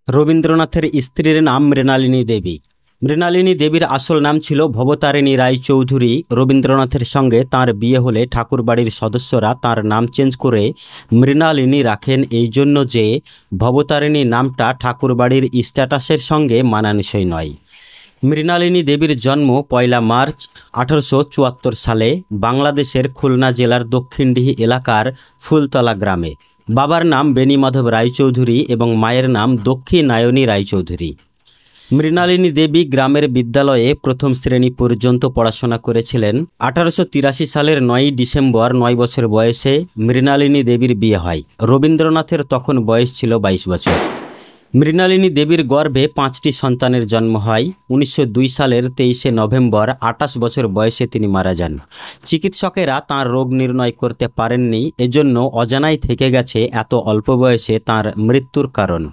রবীন্দ্রনাথের স্ত্রীর নাম মৃণালিনী দেবী। মৃণালিনী দেবীর আসল নাম ছিল ভবতারিণী রায়চৌধুরী। রবীন্দ্রনাথের সঙ্গে তাঁর বিয়ে হলে ঠাকুরবাড়ির সদস্যরা তাঁর নাম চেঞ্জ করে মৃণালিনী রাখেন, এই জন্য যে ভবতারিণী নামটা ঠাকুরবাড়ির স্ট্যাটাসের সঙ্গে মানানসই নয়। মৃণালিনী দেবীর জন্ম 1 মার্চ 1874 সালে বাংলাদেশের খুলনা জেলার দক্ষিণডিহি এলাকার ফুলতলা গ্রামে। বাবার নাম বেণীমাধব রায়চৌধুরী এবং মায়ের নাম দক্ষিণায়নী রায়চৌধুরী। মৃণালিনী দেবী গ্রামের বিদ্যালয়ে প্রথম শ্রেণী পর্যন্ত পড়াশোনা করেছিলেন। 1883 সালের 9 ডিসেম্বর 9 বছর বয়সে মৃণালিনী দেবীর বিয়ে হয়। রবীন্দ্রনাথের তখন বয়স ছিল 22 বছর। মৃণালিনী দেবীর গর্ভে 5টি সন্তানের জন্ম হয়। 1902 সালের 23 নভেম্বর 28 বছর বয়সে তিনি মারা যান। চিকিৎসকেরা তাঁর রোগ নির্ণয় করতে পারেননি, এজন্য অজানাই থেকে গেছে এত অল্প বয়সে তাঁর মৃত্যুর কারণ।